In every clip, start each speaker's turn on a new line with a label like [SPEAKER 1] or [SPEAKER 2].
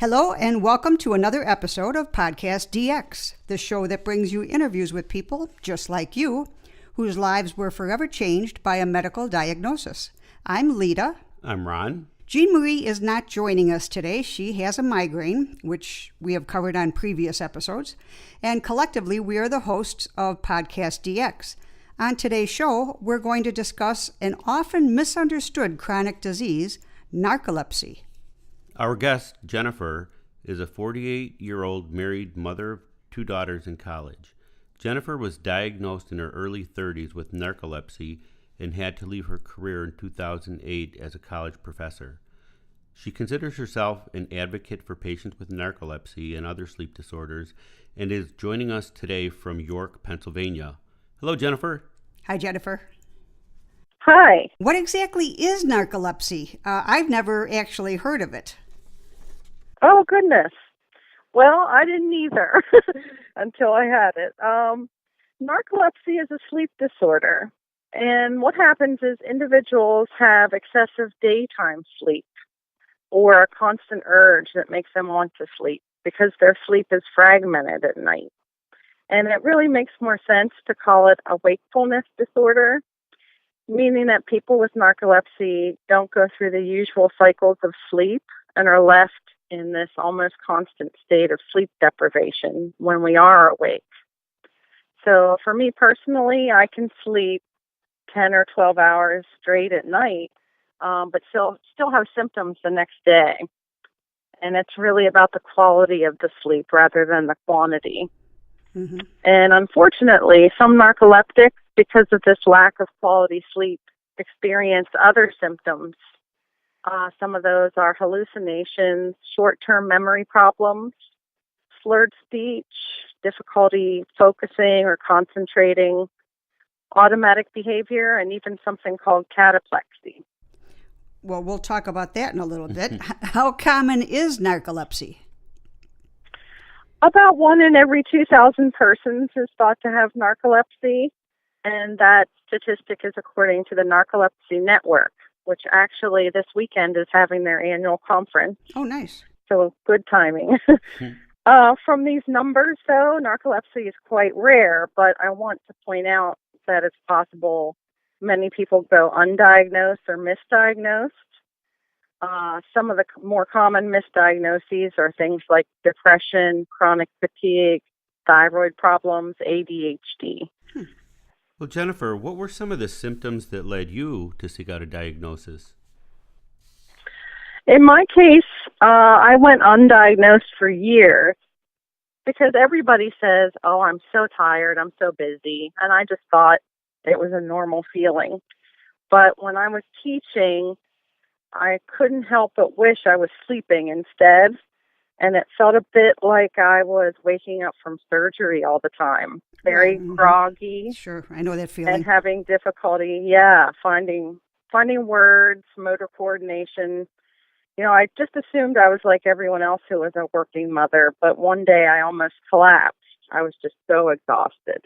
[SPEAKER 1] Hello and welcome to another episode of PodcastDX, the show that brings you interviews with people just like you, whose lives were forever changed by a medical diagnosis. I'm Lita.
[SPEAKER 2] I'm Ron.
[SPEAKER 1] Jean Marie is not joining us today. She has a migraine, which we have covered on previous episodes, and collectively we are the hosts of PodcastDX. On today's show, we're going to discuss an often misunderstood chronic disease, narcolepsy.
[SPEAKER 2] Our guest, Jennifer, is a 48-year-old married mother of two daughters in college. Jennifer was diagnosed in her early 30s with narcolepsy and had to leave her career in 2008 as a college professor. She considers herself an advocate for patients with narcolepsy and other sleep disorders and is joining us today from York, Pennsylvania. Hello, Jennifer.
[SPEAKER 1] Hi, Jennifer.
[SPEAKER 3] Hi.
[SPEAKER 1] What exactly is narcolepsy? I've never actually heard of it.
[SPEAKER 3] Oh, goodness. Well, I didn't either until I had it. Narcolepsy is a sleep disorder. And what happens is individuals have excessive daytime sleep or a constant urge that makes them want to sleep because their sleep is fragmented at night. And it really makes more sense to call it a wakefulness disorder, meaning that people with narcolepsy don't go through the usual cycles of sleep and are left in this almost constant state of sleep deprivation when we are awake. So for me personally, I can sleep 10 or 12 hours straight at night, but still have symptoms the next day. And it's really about the quality of the sleep rather than the quantity. Mm-hmm. And unfortunately, some narcoleptics, because of this lack of quality sleep, experience other symptoms. Some of those are hallucinations, short-term memory problems, slurred speech, difficulty focusing or concentrating, automatic behavior, and even something called cataplexy.
[SPEAKER 1] Well, we'll talk about that in a little bit. How common is narcolepsy?
[SPEAKER 3] About 1 in every 2,000 persons is thought to have narcolepsy, and that statistic is according to the Narcolepsy Network, which actually this weekend is having their annual conference.
[SPEAKER 1] Oh, nice.
[SPEAKER 3] So good timing. From these numbers, though, narcolepsy is quite rare, but I want to point out that it's possible many people go undiagnosed or misdiagnosed. Some of the more common misdiagnoses are things like depression, chronic fatigue, thyroid problems, ADHD.
[SPEAKER 2] Well, Jennifer, what were some of the symptoms that led you to seek out a diagnosis?
[SPEAKER 3] In my case, I went undiagnosed for years because everybody says, oh, I'm so tired, I'm so busy, and I just thought it was a normal feeling. But when I was teaching, I couldn't help but wish I was sleeping instead, and it felt a bit like I was waking up from surgery all the time. Very groggy.
[SPEAKER 1] Sure, I know that feeling.
[SPEAKER 3] And having difficulty, finding words, motor coordination. You know, I just assumed I was like everyone else who was a working mother, but one day I almost collapsed. I was just so exhausted.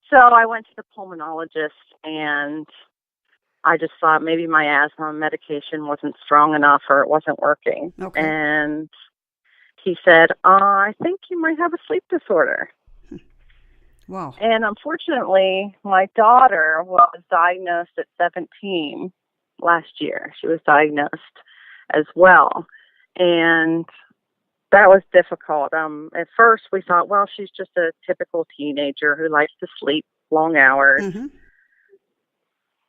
[SPEAKER 3] So I went to the pulmonologist, and I just thought maybe my asthma medication wasn't strong enough or it wasn't working.
[SPEAKER 1] Okay.
[SPEAKER 3] And he said, I think you might have a sleep disorder.
[SPEAKER 1] Wow.
[SPEAKER 3] And unfortunately, my daughter was diagnosed at 17 last year. She was diagnosed as well. And that was difficult. At first, we thought, well, she's just a typical teenager who likes to sleep long hours. Mm-hmm.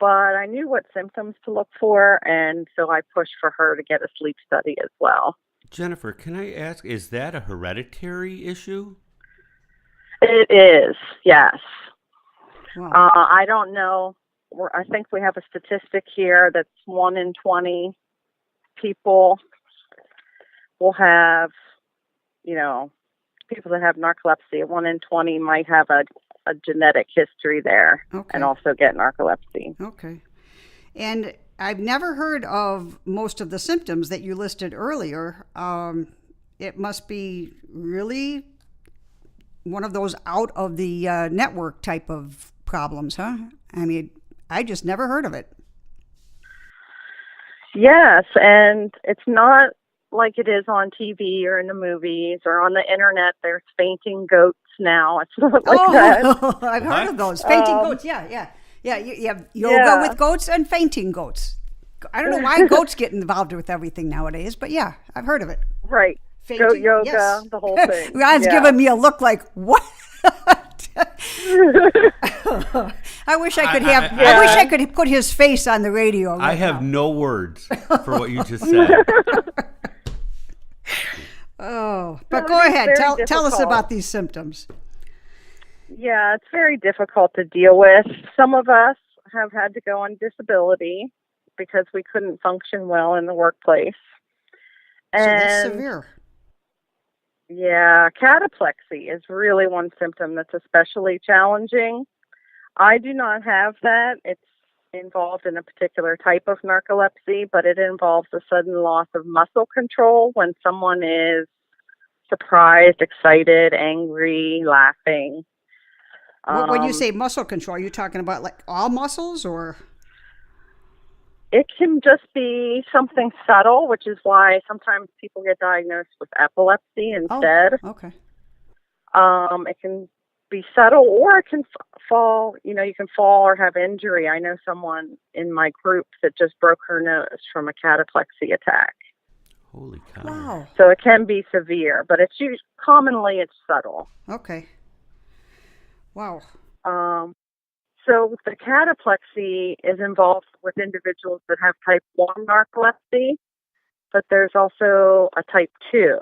[SPEAKER 3] But I knew what symptoms to look for, and so I pushed for her to get a sleep study as well.
[SPEAKER 2] Jennifer, can I ask, is that a hereditary issue?
[SPEAKER 3] It is, yes.
[SPEAKER 1] Wow.
[SPEAKER 3] I don't know. I think we have a statistic here that's 1 in 20 people will have, people that have narcolepsy. 1 in 20 might have a genetic history there, okay, and also get narcolepsy.
[SPEAKER 1] Okay. And I've never heard of most of the symptoms that you listed earlier. It must be really one of those out of the network type of problems, huh? I mean, I just never heard of it.
[SPEAKER 3] Yes, and it's not like it is on TV or in the movies or on the internet. There's fainting goats now. It's not like that.
[SPEAKER 1] I've heard of those. Fainting goats, yeah. Yeah, you have yoga with goats and fainting goats. I don't know why goats get involved with everything nowadays, but yeah, I've heard of it.
[SPEAKER 3] Right.
[SPEAKER 1] Fainting,
[SPEAKER 3] Goat yoga,
[SPEAKER 1] yes.
[SPEAKER 3] the whole thing.
[SPEAKER 1] Ron's giving me a look like, what? I wish I could have. I wish I could put his face on the radio.
[SPEAKER 2] I have no words for what you just said.
[SPEAKER 1] But go ahead. Tell us about these symptoms.
[SPEAKER 3] Yeah, it's very difficult to deal with. Some of us have had to go on disability because we couldn't function well in the workplace.
[SPEAKER 1] So that's severe.
[SPEAKER 3] Yeah, cataplexy is really one symptom that's especially challenging. I do not have that. It's involved in a particular type of narcolepsy, but it involves a sudden loss of muscle control when someone is surprised, excited, angry, laughing.
[SPEAKER 1] When you say muscle control, are you talking about like all muscles or?
[SPEAKER 3] It can just be something subtle, which is why sometimes people get diagnosed with epilepsy instead.
[SPEAKER 1] Oh, okay.
[SPEAKER 3] It can be subtle, or it can fall. You know, you can fall or have injury. I know someone in my group that just broke her nose from a cataplexy attack.
[SPEAKER 2] Holy cow!
[SPEAKER 1] Wow.
[SPEAKER 3] So it can be severe, but commonly it's subtle.
[SPEAKER 1] Okay. Wow.
[SPEAKER 3] So the cataplexy is involved with individuals that have type 1 narcolepsy, but there's also a type 2.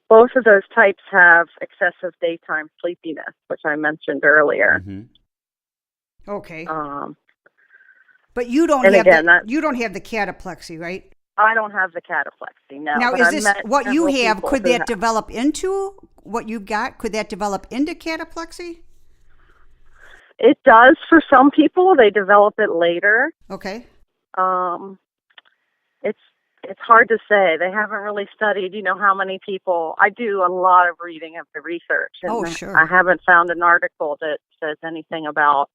[SPEAKER 3] Both of those types have excessive daytime sleepiness, which I mentioned earlier.
[SPEAKER 2] Mm-hmm.
[SPEAKER 1] Okay. But you don't have you don't have the cataplexy, right?
[SPEAKER 3] I don't have the cataplexy, no.
[SPEAKER 1] Now, is this what you have? Could that develop into what you've got? Could that develop into cataplexy?
[SPEAKER 3] It does for some people. They develop it later.
[SPEAKER 1] Okay.
[SPEAKER 3] It's hard to say. They haven't really studied, how many people. I do a lot of reading of the research. And
[SPEAKER 1] sure.
[SPEAKER 3] I haven't found an article that says anything about,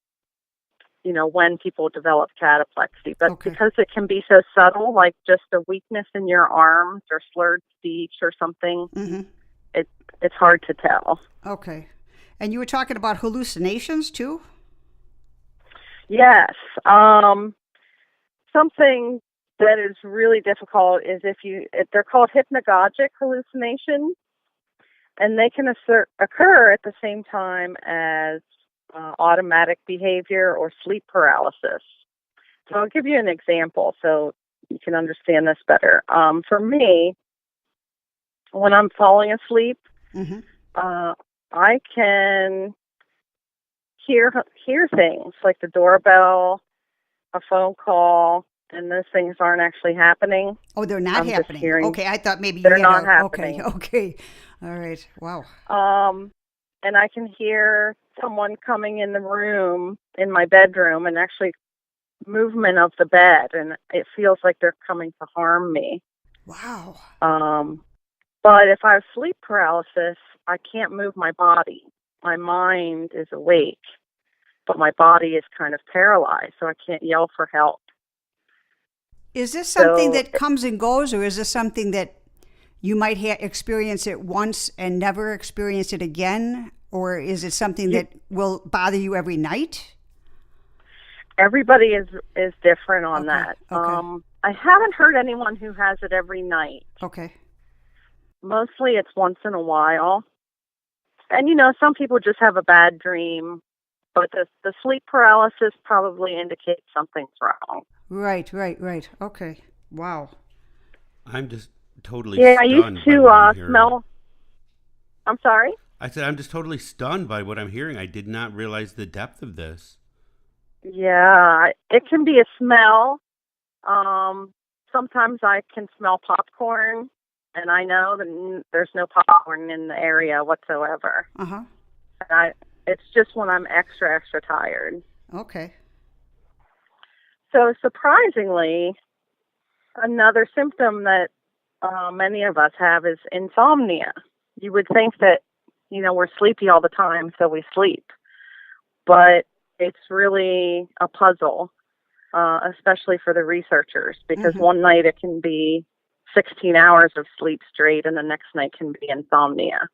[SPEAKER 3] when people develop cataplexy. But because it can be so subtle, like just a weakness in your arms or slurred speech or something, it's hard to tell.
[SPEAKER 1] Okay. And you were talking about hallucinations too?
[SPEAKER 3] Yes. Something that is really difficult is they're called hypnagogic hallucinations, and they can occur at the same time as automatic behavior or sleep paralysis. So I'll give you an example so you can understand this better. For me, when I'm falling asleep, I can hear things like the doorbell, a phone call, and those things aren't actually happening.
[SPEAKER 1] Oh, they're not happening. Okay, I thought maybe
[SPEAKER 3] they're not happening.
[SPEAKER 1] Okay. All right. Wow.
[SPEAKER 3] And I can hear someone coming in the room, in my bedroom, and actually movement of the bed, and it feels like they're coming to harm me.
[SPEAKER 1] Wow.
[SPEAKER 3] But if I have sleep paralysis, I can't move my body. My mind is awake, but my body is kind of paralyzed, so I can't yell for help.
[SPEAKER 1] Is this something that comes and goes, or is this something that you might experience it once and never experience it again? Or is it something that will bother you every night?
[SPEAKER 3] Everybody is different on that.
[SPEAKER 1] Okay.
[SPEAKER 3] I haven't heard anyone who has it every night.
[SPEAKER 1] Okay.
[SPEAKER 3] Mostly it's once in a while. And, some people just have a bad dream, but the sleep paralysis probably indicates something's wrong.
[SPEAKER 1] Right. Okay. Wow.
[SPEAKER 2] I'm just totally stunned.
[SPEAKER 3] I used to smell. I'm sorry?
[SPEAKER 2] I said I'm just totally stunned by what I'm hearing. I did not realize the depth of this.
[SPEAKER 3] Yeah, it can be a smell. Sometimes I can smell popcorn, and I know that there's no popcorn in the area whatsoever. It's just when I'm extra tired.
[SPEAKER 1] Okay.
[SPEAKER 3] So surprisingly, another symptom that many of us have is insomnia. You would think that, we're sleepy all the time, so we sleep. But it's really a puzzle, especially for the researchers, because one night it can be 16 hours of sleep straight, and the next night can be insomnia.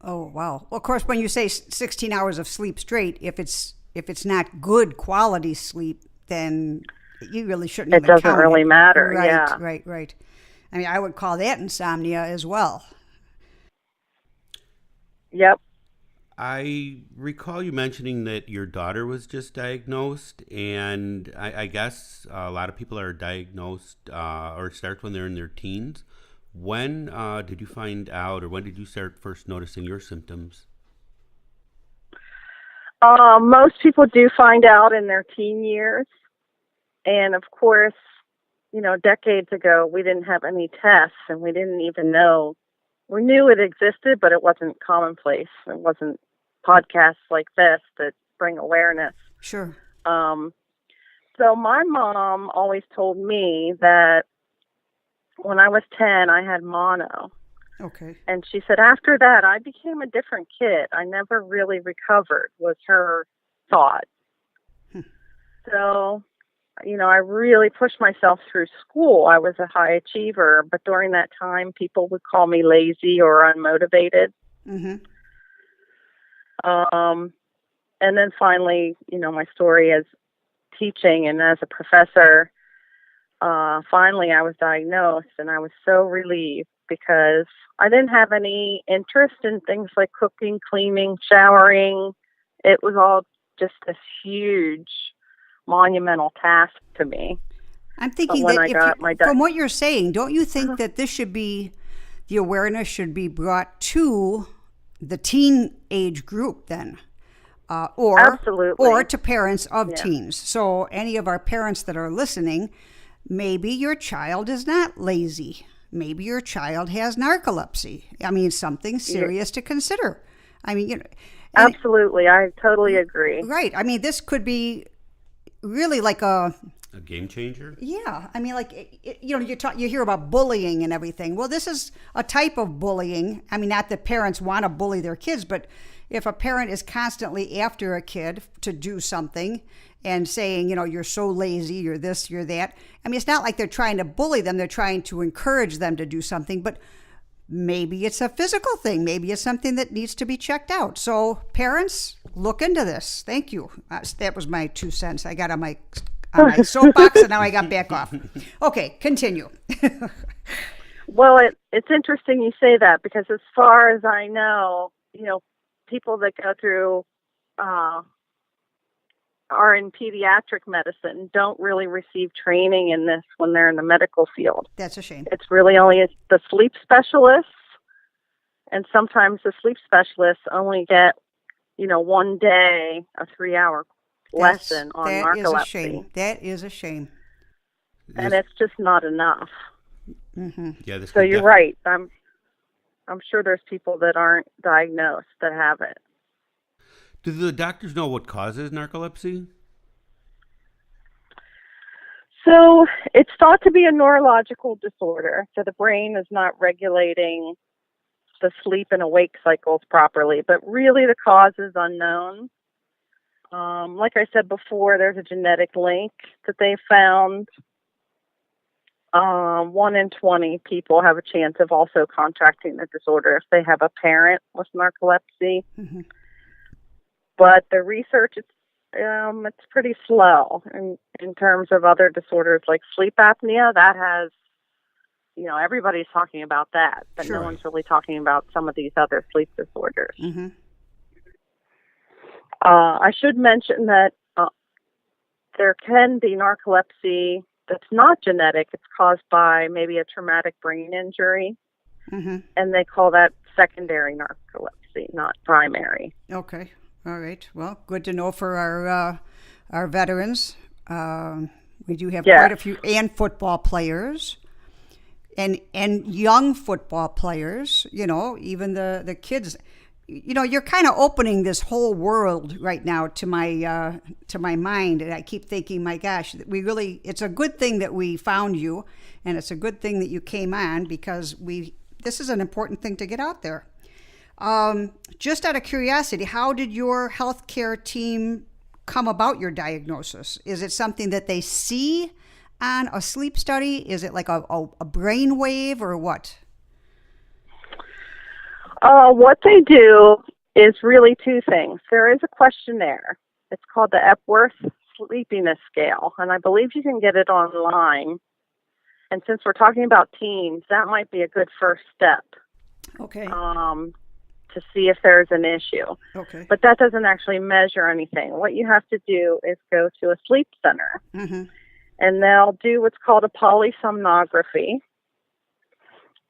[SPEAKER 1] Oh, wow. Well, of course, when you say 16 hours of sleep straight, if it's not good quality sleep, then you really shouldn't
[SPEAKER 3] It
[SPEAKER 1] even
[SPEAKER 3] doesn't
[SPEAKER 1] count
[SPEAKER 3] really
[SPEAKER 1] it.
[SPEAKER 3] matter.
[SPEAKER 1] Right,
[SPEAKER 3] Yeah.
[SPEAKER 1] right. I mean, I would call that insomnia as well.
[SPEAKER 3] Yep.
[SPEAKER 2] I recall you mentioning that your daughter was just diagnosed, and I guess a lot of people are diagnosed or start when they're in their teens. When did you find out, or when did you start first noticing your symptoms?
[SPEAKER 3] Most people do find out in their teen years. And of course, decades ago, we didn't have any tests, and we didn't even know. We knew it existed, but it wasn't commonplace. It wasn't podcasts like this that bring awareness.
[SPEAKER 1] Sure.
[SPEAKER 3] So my mom always told me that when I was 10, I had mono.
[SPEAKER 1] Okay.
[SPEAKER 3] And she said, after that, I became a different kid. I never really recovered, was her thought. So, I really pushed myself through school. I was a high achiever, but during that time, people would call me lazy or unmotivated.
[SPEAKER 1] Mm-hmm.
[SPEAKER 3] And then finally, my story as teaching and as a professor, finally I was diagnosed, and I was so relieved because I didn't have any interest in things like cooking, cleaning, showering. It was all just this huge, monumental task to me.
[SPEAKER 1] I'm thinking that from what you're saying, don't you think that the awareness should be brought to the teen age group then?
[SPEAKER 3] Absolutely.
[SPEAKER 1] Or to parents of teens. So any of our parents that are listening, maybe your child is not lazy. Maybe your child has narcolepsy. I mean, something serious to consider. I mean,
[SPEAKER 3] absolutely. I totally agree.
[SPEAKER 1] Right. I mean, this could be really like a
[SPEAKER 2] game changer?
[SPEAKER 1] Yeah. I mean, you hear about bullying and everything. Well, this is a type of bullying. I mean, not that parents want to bully their kids, but if a parent is constantly after a kid to do something and saying, you're so lazy, you're this, you're that. I mean, it's not like they're trying to bully them. They're trying to encourage them to do something, but maybe it's a physical thing. Maybe it's something that needs to be checked out. So parents, look into this. Thank you. That was my 2 cents. I got on my soapbox and now I got back off. Okay, continue.
[SPEAKER 3] Well, it's interesting you say that, because as far as I know, people that go through are in pediatric medicine don't really receive training in this when they're in the medical field.
[SPEAKER 1] That's a shame.
[SPEAKER 3] It's really only the sleep specialists, and sometimes the sleep specialists only get, 1 day, a 3-hour lesson on narcolepsy.
[SPEAKER 1] That is a shame.
[SPEAKER 3] And it's just not enough.
[SPEAKER 1] Mm-hmm.
[SPEAKER 2] Yeah.
[SPEAKER 3] So you're right. I'm sure there's people that aren't diagnosed that have it.
[SPEAKER 2] Do the doctors know what causes narcolepsy?
[SPEAKER 3] So it's thought to be a neurological disorder. So the brain is not regulating the sleep and awake cycles properly, but really the cause is unknown. Like I said before, there's a genetic link that they found. 1 in 20 people have a chance of also contracting the disorder if they have a parent with narcolepsy. Mm-hmm. But the research, it's pretty slow in terms of other disorders like sleep apnea. That has, everybody's talking about that, but
[SPEAKER 1] Sure.
[SPEAKER 3] No one's really talking about some of these other sleep disorders.
[SPEAKER 1] Mm-hmm.
[SPEAKER 3] I should mention that there can be narcolepsy that's not genetic. It's caused by maybe a traumatic brain injury,
[SPEAKER 1] mm-hmm.
[SPEAKER 3] and they call that secondary narcolepsy, not primary.
[SPEAKER 1] Okay. All right. Well, good to know for our veterans. We do have quite a few, and football players, and young football players. Even the kids. You're kind of opening this whole world right now to my mind, and I keep thinking, my gosh, it's a good thing that we found you, and it's a good thing that you came on, because this is an important thing to get out there. Just out of curiosity, how did your healthcare team come about your diagnosis? Is it something that they see on a sleep study? Is it like a brain wave or what?
[SPEAKER 3] What they do is really two things. There is a questionnaire. It's called the Epworth Sleepiness Scale, and I believe you can get it online. And since we're talking about teens, that might be a good first step.
[SPEAKER 1] Okay.
[SPEAKER 3] To see if there's an issue.
[SPEAKER 1] Okay.
[SPEAKER 3] But that doesn't actually measure anything. What you have to do is go to a sleep center, and they'll do what's called a polysomnography.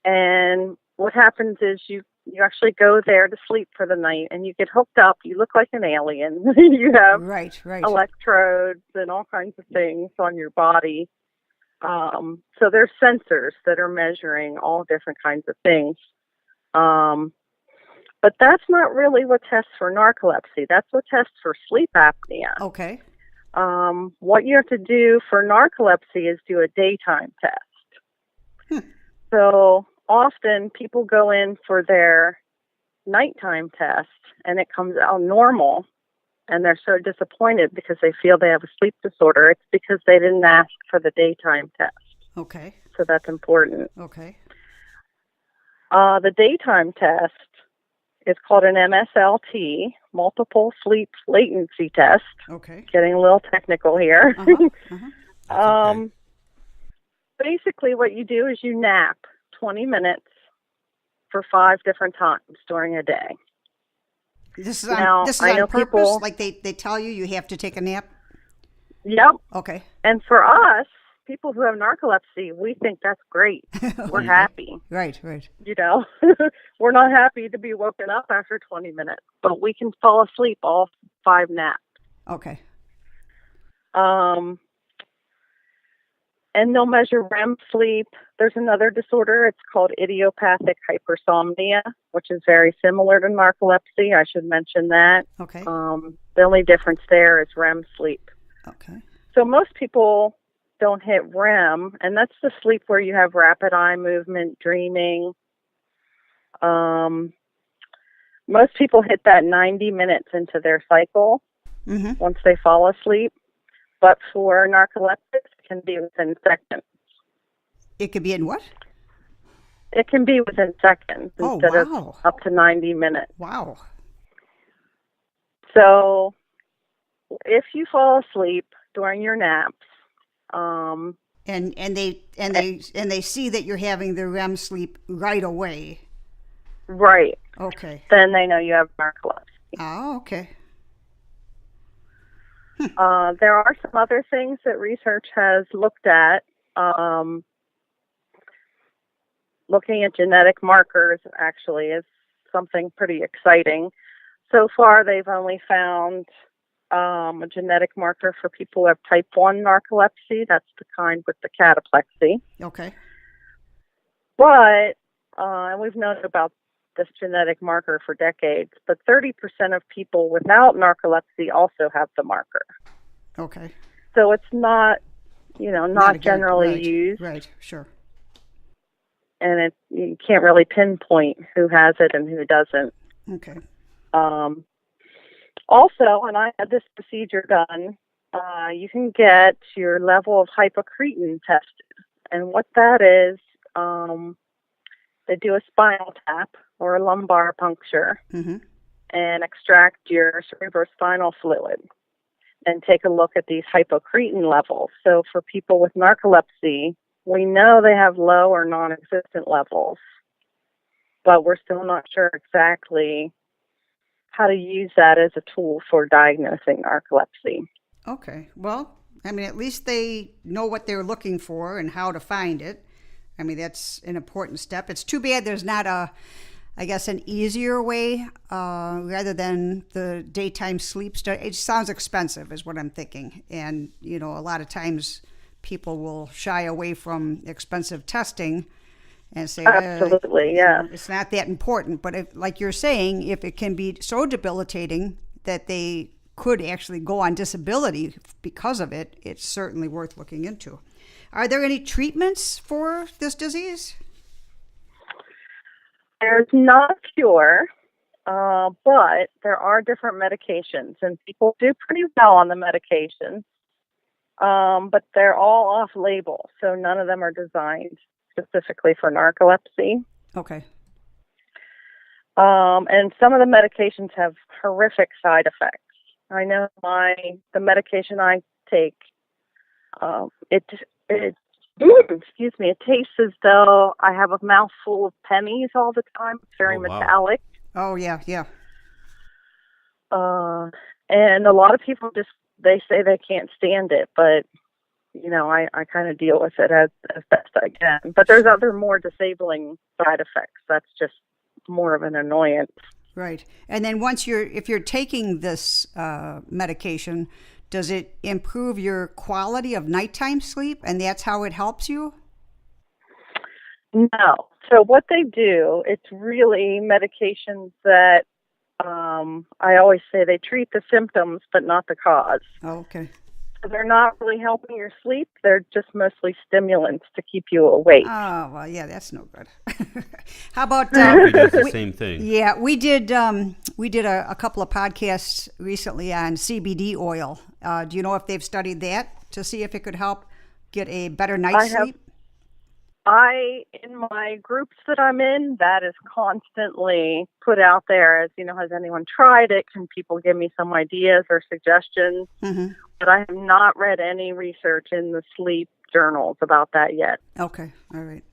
[SPEAKER 3] And what happens is you actually go there to sleep for the night, and you get hooked up. You look like an alien. You have
[SPEAKER 1] right.
[SPEAKER 3] electrodes and all kinds of things on your body. So there's sensors that are measuring all different kinds of things. But that's not really what tests for narcolepsy. That's what tests for sleep apnea.
[SPEAKER 1] Okay.
[SPEAKER 3] What you have to do for narcolepsy is do a daytime test. So often people go in for their nighttime test and it comes out normal, and they're so disappointed because they feel they have a sleep disorder. It's because they didn't ask for the daytime test.
[SPEAKER 1] Okay.
[SPEAKER 3] So that's important.
[SPEAKER 1] Okay.
[SPEAKER 3] The daytime test is called an MSLT, multiple sleep latency test.
[SPEAKER 1] Okay.
[SPEAKER 3] Getting a little technical here.
[SPEAKER 2] Okay.
[SPEAKER 3] Basically, what you do is you nap 20 minutes for 5 different times during a day.
[SPEAKER 1] This is
[SPEAKER 3] Now,
[SPEAKER 1] on
[SPEAKER 3] I know
[SPEAKER 1] purpose?
[SPEAKER 3] people-
[SPEAKER 1] Like they tell you have to take a nap?
[SPEAKER 3] Yep.
[SPEAKER 1] Okay.
[SPEAKER 3] And for us, people who have narcolepsy, we think that's great. We're happy.
[SPEAKER 1] Right.
[SPEAKER 3] You know, we're not happy to be woken up after 20 minutes, but we can fall asleep all 5 naps.
[SPEAKER 1] Okay.
[SPEAKER 3] And they'll measure REM sleep. There's another disorder. It's called idiopathic hypersomnia, which is very similar to narcolepsy. I should mention that.
[SPEAKER 1] Okay.
[SPEAKER 3] The only difference there is REM sleep.
[SPEAKER 1] Okay.
[SPEAKER 3] So most people don't hit REM, and that's the sleep where you have rapid eye movement, dreaming. Most people hit that 90 minutes into their cycle once they fall asleep. But for narcoleptics, it can be within seconds.
[SPEAKER 1] It could be in what?
[SPEAKER 3] It can be within seconds instead of up to 90 minutes.
[SPEAKER 1] Wow.
[SPEAKER 3] So if you fall asleep during your naps,
[SPEAKER 1] and they see that you're having the REM sleep right away.
[SPEAKER 3] Right.
[SPEAKER 1] Okay.
[SPEAKER 3] Then they know you have narcolepsy.
[SPEAKER 1] Oh, okay.
[SPEAKER 3] There are some other things that research has looked at. Looking at genetic markers actually is something pretty exciting. So far, they've only found a genetic marker for people who have type 1 narcolepsy. That's the kind with the cataplexy.
[SPEAKER 1] Okay.
[SPEAKER 3] But, and we've known about this genetic marker for decades, but 30% of people without narcolepsy also have the marker.
[SPEAKER 1] Okay.
[SPEAKER 3] So it's not, not generally used.
[SPEAKER 1] Right, sure.
[SPEAKER 3] And you can't really pinpoint who has it and who doesn't.
[SPEAKER 1] Okay.
[SPEAKER 3] Also, when I had this procedure done, you can get your level of hypocretin tested. And what that is, they do a spinal tap or a lumbar puncture and extract your cerebrospinal fluid and take a look at these hypocretin levels. So for people with narcolepsy, we know they have low or non-existent levels, but we're still not sure exactly how to use that as a tool for diagnosing narcolepsy.
[SPEAKER 1] Okay. Well, I mean, at least they know what they're looking for and how to find it. I mean, that's an important step. It's too bad there's not an easier way rather than the daytime sleep study. It sounds expensive is what I'm thinking. And, a lot of times people will shy away from expensive testing and say,
[SPEAKER 3] absolutely, yeah.
[SPEAKER 1] It's not that important. But if, like you're saying, if it can be so debilitating that they could actually go on disability because of it, it's certainly worth looking into. Are there any treatments for this disease?
[SPEAKER 3] There's not a cure, but there are different medications, and people do pretty well on the medications. but they're all off-label, so none of them are designed specifically for narcolepsy.
[SPEAKER 1] Okay.
[SPEAKER 3] And some of the medications have horrific side effects. I know the medication I take, excuse me, it tastes as though I have a mouthful of pennies all the time. It's very metallic.
[SPEAKER 1] Oh, yeah, yeah.
[SPEAKER 3] And a lot of people they say they can't stand it, but, I kind of deal with it as best I can. But there's other more disabling side effects. That's just more of an annoyance.
[SPEAKER 1] Right. And then if you're taking this medication, does it improve your quality of nighttime sleep, and that's how it helps you?
[SPEAKER 3] No. So what they do, it's really medications that I always say they treat the symptoms but not the cause.
[SPEAKER 1] Oh, okay.
[SPEAKER 3] So they're not really helping your sleep. They're just mostly stimulants to keep you awake.
[SPEAKER 1] Oh, well, yeah, that's no good. How about
[SPEAKER 2] Coffee does the same thing.
[SPEAKER 1] Yeah, we did a couple of podcasts recently on CBD oil. Do you know if they've studied that to see if it could help get a better night's sleep?
[SPEAKER 3] In my groups that I'm in, that is constantly put out there as, has anyone tried it? Can people give me some ideas or suggestions? Mm-hmm. But I have not read any research in the sleep journals about that yet.
[SPEAKER 1] Okay, all right.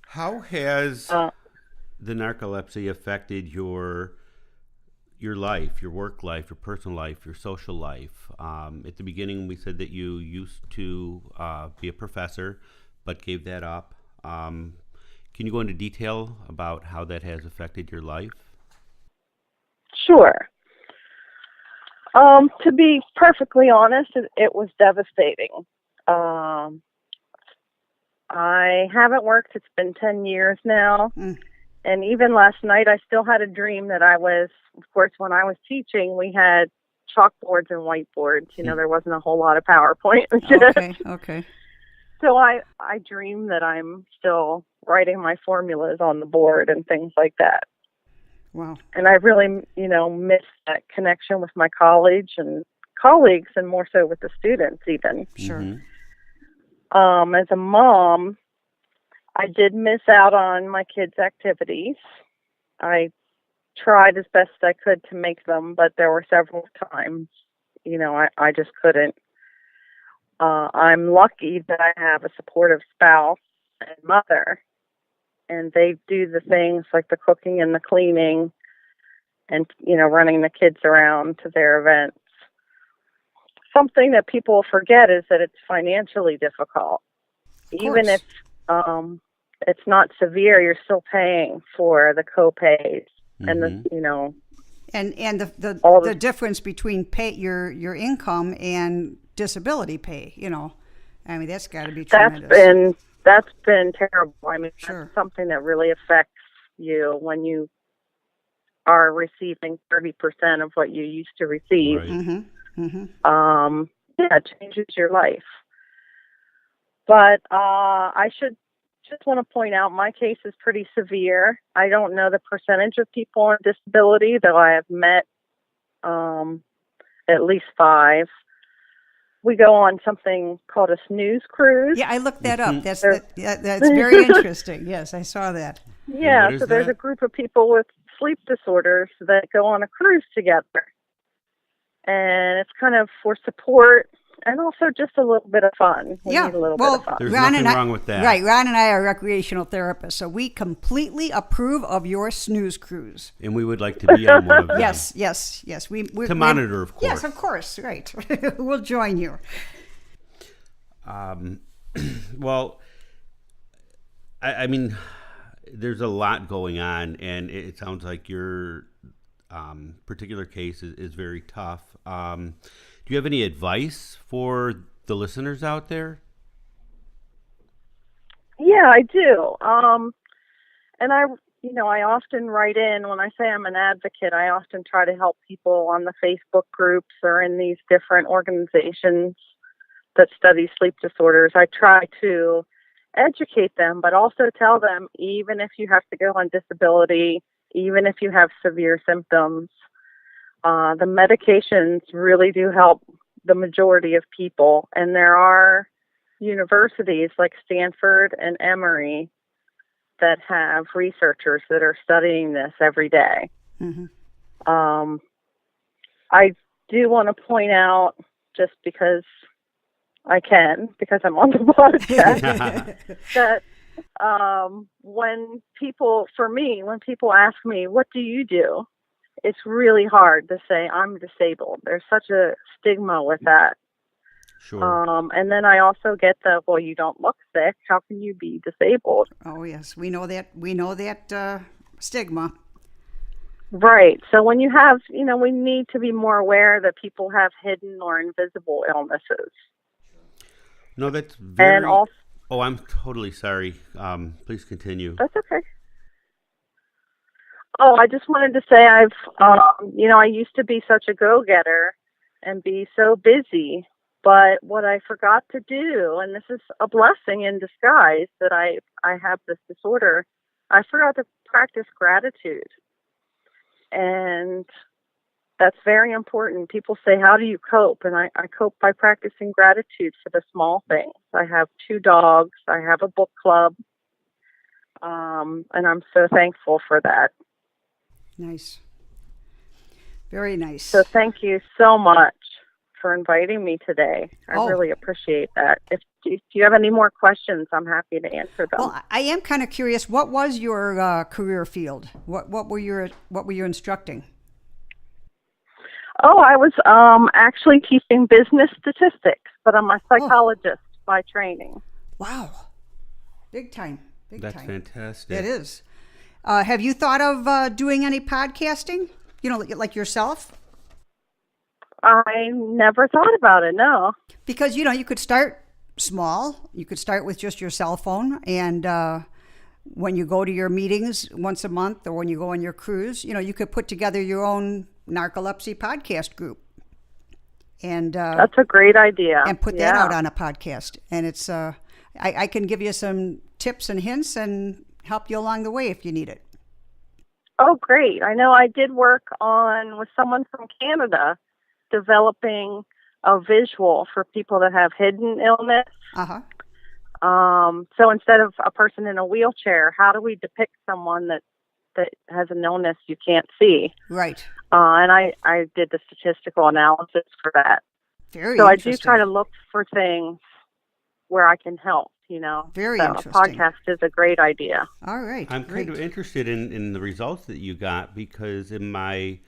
[SPEAKER 2] How has the narcolepsy affected your life, your work life, your personal life, your social life? At the beginning, we said that you used to be a professor, but gave that up. Can you go into detail about how that has affected your life?
[SPEAKER 3] Sure. To be perfectly honest, it was devastating. I haven't worked. It's been 10 years now. Mm. And even last night, I still had a dream that I was, of course, when I was teaching, we had chalkboards and whiteboards. There wasn't a whole lot of PowerPoint.
[SPEAKER 1] Okay.
[SPEAKER 3] So I dream that I'm still writing my formulas on the board and things like that.
[SPEAKER 1] Wow.
[SPEAKER 3] And I really, miss that connection with my colleagues and more so with the students even.
[SPEAKER 1] Sure. Mm-hmm.
[SPEAKER 3] As a mom, I did miss out on my kids' activities. I tried as best I could to make them, but there were several times, I just couldn't. I'm lucky that I have a supportive spouse and mother, and they do the things like the cooking and the cleaning and, running the kids around to their events. Something that people forget is that it's financially difficult. Even if it's not severe, you're still paying for the co-pays and the
[SPEAKER 1] and the difference between your income and disability pay. I mean, that's got to be tremendous.
[SPEAKER 3] That's been terrible. I mean,
[SPEAKER 1] sure.
[SPEAKER 3] That's something that really affects you when you are receiving 30% of what you used to receive.
[SPEAKER 2] Right.
[SPEAKER 1] Mm-hmm. Mm-hmm.
[SPEAKER 3] It changes your life. But I should just want to point out my case is pretty severe. I don't know the percentage of people on disability, though I have met at least 5. We go on something called a snooze cruise.
[SPEAKER 1] Yeah, I looked that up. That's very interesting. Yes, I saw that.
[SPEAKER 3] Yeah, so there's a group of people with sleep disorders that go on a cruise together. And it's kind of for support and also just a little bit of fun. We need a little bit of fun.
[SPEAKER 2] There's nothing wrong with that.
[SPEAKER 1] Right, Ron and I are recreational therapists, so we completely approve of your snooze cruise.
[SPEAKER 2] And we would like to be on one of them.
[SPEAKER 1] Yes.
[SPEAKER 2] To monitor, of course.
[SPEAKER 1] Yes, of course, right. We'll join you.
[SPEAKER 2] Well, I mean, there's a lot going on, and it sounds like your particular case is very tough. Do you have any advice for the listeners out there?
[SPEAKER 3] Yeah, I do. And I often write in when I say I'm an advocate. I often try to help people on the Facebook groups or in these different organizations that study sleep disorders. I try to educate them, but also tell them even if you have to go on disability, even if you have severe symptoms, the medications really do help the majority of people. And there are universities like Stanford and Emory that have researchers that are studying this every day.
[SPEAKER 1] Mm-hmm.
[SPEAKER 3] I do want to point out, just because I can, because I'm on the podcast, that when people ask me, what do you do? It's really hard to say I'm disabled. There's such a stigma with that.
[SPEAKER 2] Sure.
[SPEAKER 3] And then I also get well, you don't look sick. How can you be disabled?
[SPEAKER 1] Oh, yes. We know that stigma.
[SPEAKER 3] Right. So when you have, we need to be more aware that people have hidden or invisible illnesses.
[SPEAKER 2] No, that's very...
[SPEAKER 3] And also,
[SPEAKER 2] oh, I'm totally sorry. Please continue.
[SPEAKER 3] That's okay. Oh, I just wanted to say I used to be such a go-getter and be so busy. But what I forgot to do, and this is a blessing in disguise that I have this disorder, I forgot to practice gratitude. And that's very important. People say, how do you cope? And I cope by practicing gratitude for the small things. I have 2 dogs. I have a book club. And I'm so thankful for that.
[SPEAKER 1] Nice. Very nice.
[SPEAKER 3] So thank you so much for inviting me today. I really appreciate that. If you have any more questions, I'm happy to answer them.
[SPEAKER 1] Well, I am kind of curious. What was your career field? What were you instructing?
[SPEAKER 3] Oh, I was actually teaching business statistics, but I'm a psychologist by training.
[SPEAKER 1] Wow, big time.
[SPEAKER 2] That's fantastic.
[SPEAKER 1] It is. Have you thought of doing any podcasting? Like yourself?
[SPEAKER 3] I never thought about it, no.
[SPEAKER 1] Because, you could start small. You could start with just your cell phone. And when you go to your meetings once a month or when you go on your cruise, you could put together your own narcolepsy podcast group. And
[SPEAKER 3] that's a great idea.
[SPEAKER 1] And put that out on a podcast. And it's I can give you some tips and hints and help you along the way if you need it.
[SPEAKER 3] Oh, great. I know I did work with someone from Canada developing a visual for people that have hidden illness.
[SPEAKER 1] Uh-huh.
[SPEAKER 3] So instead of a person in a wheelchair, how do we depict someone that has an illness you can't see?
[SPEAKER 1] Right.
[SPEAKER 3] And I did the statistical analysis for that.
[SPEAKER 1] Very
[SPEAKER 3] so
[SPEAKER 1] interesting.
[SPEAKER 3] I do try to look for things where I can help,
[SPEAKER 1] Very
[SPEAKER 3] so
[SPEAKER 1] interesting.
[SPEAKER 3] A podcast is a great idea.
[SPEAKER 1] All right.
[SPEAKER 2] I'm kind of interested in the results that you got, because in my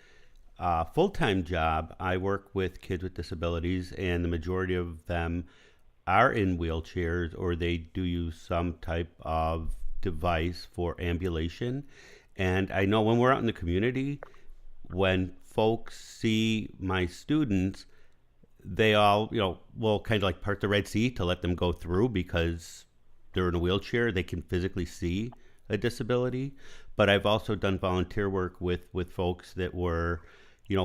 [SPEAKER 2] full-time job, I work with kids with disabilities, and the majority of them are in wheelchairs, or they do use some type of device for ambulation. And I know when we're out in the community, when folks see my students, they all, will kind of like part the Red Sea to let them go through, because they're in a wheelchair. They can physically see a disability. But I've also done volunteer work with folks that were,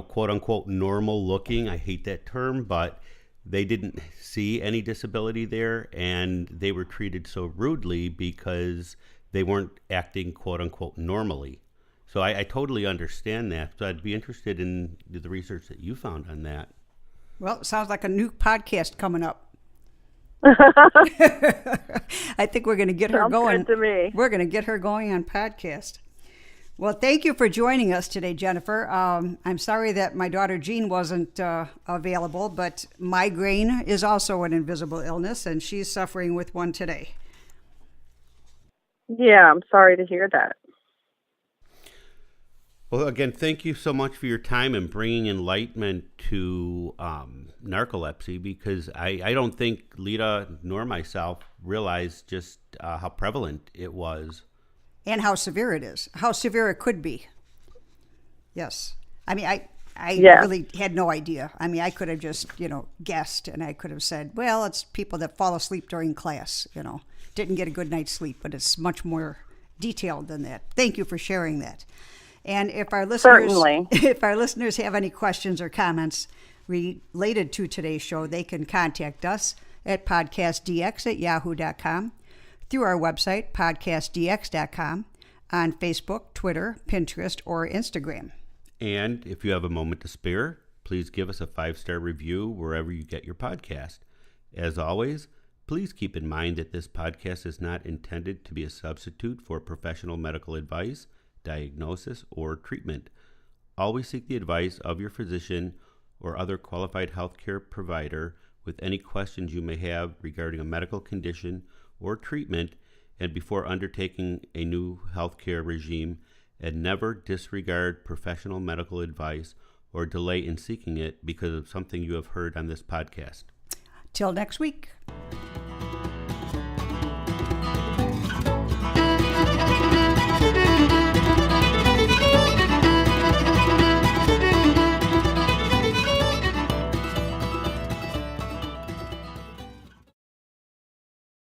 [SPEAKER 2] quote unquote, normal looking. I hate that term, but they didn't see any disability there, and they were treated so rudely because they weren't acting, quote unquote, normally. So I totally understand that. So I'd be interested in the research that you found on that.
[SPEAKER 1] Well, it sounds like a new podcast coming up. I think we're going to get her going.
[SPEAKER 3] Sounds good to me.
[SPEAKER 1] We're going to get her going on podcast. Well, thank you for joining us today, Jennifer. I'm sorry that my daughter Jean wasn't available, but migraine is also an invisible illness, and she's suffering with one today.
[SPEAKER 3] Yeah, I'm sorry to hear that.
[SPEAKER 2] Well, again, thank you so much for your time and bringing enlightenment to narcolepsy, because I don't think Lita nor myself realized just how prevalent it was.
[SPEAKER 1] And how severe it is, how severe it could be. Yes. I mean, I really had no idea. I mean, I could have just, guessed, and I could have said, well, it's people that fall asleep during class, didn't get a good night's sleep, but it's much more detailed than that. Thank you for sharing that. And if our listeners have any questions or comments related to today's show, they can contact us at PodcastDX@yahoo.com, through our website, PodcastDX.com, on Facebook, Twitter, Pinterest, or Instagram.
[SPEAKER 2] And if you have a moment to spare, please please give us a 5-star review wherever you get your podcast. As always, please keep in mind that this podcast is not intended to be a substitute for professional medical advice, diagnosis, or treatment. Always seek the advice of your physician or other qualified healthcare provider with any questions you may have regarding a medical condition or treatment and before undertaking a new healthcare regime, and never disregard professional medical advice or delay in seeking it because of something you have heard on this podcast.
[SPEAKER 1] Till next week.